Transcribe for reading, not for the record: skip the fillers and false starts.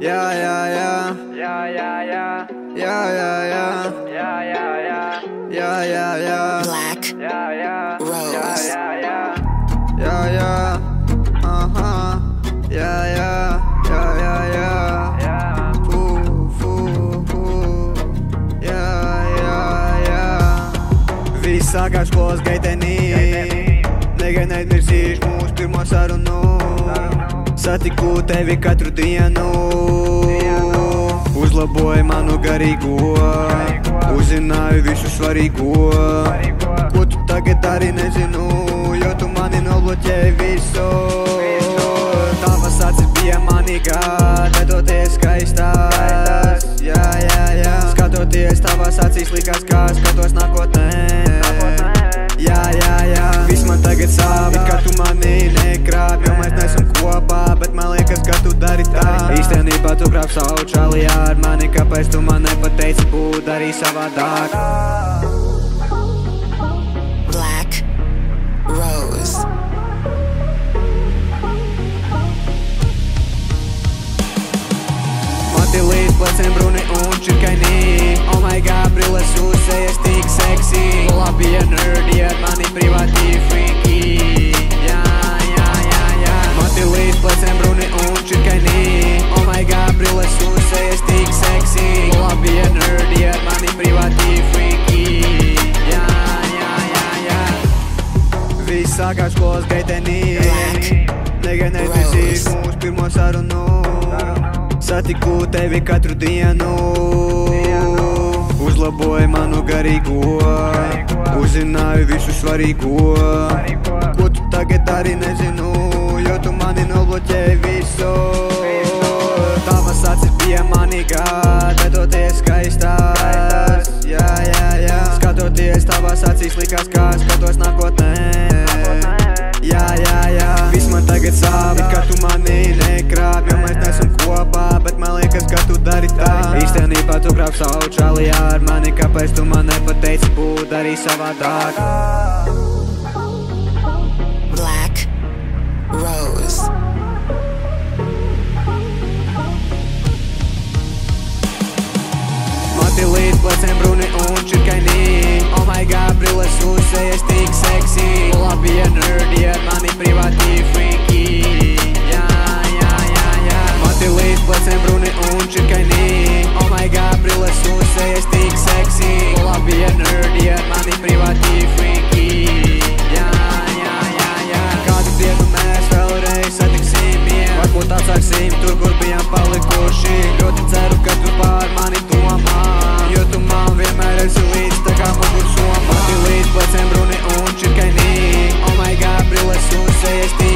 Yeah, yeah, yeah. Yeah, yeah, yeah. Yeah, yeah, yeah. Yeah, yeah, yeah. Yeah, yeah, yeah. Black Yeah, yeah. Rose. Yeah, yeah, Yeah, yeah. Uh-huh. Yeah, yeah. Yeah, yeah, yeah. yeah. Yeah, yeah, yeah. Viss sākās skolas gaitenī. Nekad neaizmirsīšu mūsu pirmo sarunu. Satiku tevi katru dienu. Uzlaboju manu garīgo. Uzzināju visu svarīgo. Ko tu tagad dari nezinu, jo tu mani nobloķēji visu. Tavas acis bija manīgā, dedoties skaistās. Jā, jā, jā. Skatoties tavas acīs likās, kā skatos nākotnē. Jā, jā, jā. Viss man tagad sāp, it kā tu mani nekrāp, jo mēs nesam kopā, bet man liekas, ka tu dari tā. Īstenībā tu krāp savu čali ar mani, kāpēc tu man nepateici būt arī savādāk? Black Rose. Mati līdz pleciem bruni un čirkaini. Oh my god, brilles uzsējas tik seksi. Labi, ja nerdi ar mani privāti freaky. Jā, jā, jā, jā. Mati līdz pleciem bruni un čirkaini. Oh my god, brilles uzsējas tik seksi. Labi, ja nerdi ar mani privāti freaky. Jā, jā, jā, jā. Viss sākās skolas gaitenī. Nekad neaizmirsīšu mūsu pirmo sarunu. Satiku tevi katru dienu. Uzlaboju manu garīgo. Uzzināju visu svarīgo. Ko tu tagad dari nezinu, jo tu mani nobloķēji visu. Tavas acis bija manīgā, dedoties skaistās. Jā, jā, jā. Skatoties tavas acīs likās, kā skatos nākotnē. Jā, jā, jā. Viss man tagad sāp, it kā tu mani nekrāp, jo mēs nesam kopā, bet man liekas, ka tu dari tā. Īstenībā tu krāp savu čali ar mani, kāpēc tu man nepateici būt arī savādāk? Black Rose. Mati līdz pleciem bruni un čirkaini. Oh my god, brilles uzsējas tik seksi. Labi, ja nerdi ar mani privāti freaky. Jā, jā, jā, jā. Mati līdz pleciem bruni un čirkaini. Oh my god, brilles uzsējas tik seksi. Labi, ja nerdi ar mani privāti freaky. Jā, jā, jā, jā. Kādu dienu mēs vēlreiz satiksimies. Varbūt atsāksim tur, kur bijām palikuši. Ļoti ceru, ka tu pār mani domā, jo tu man vienmēr esi līdz tā kā mugursoma. Mati līdz pleciem bruni un čirkaini. Oh my god, brilles uzsējas tik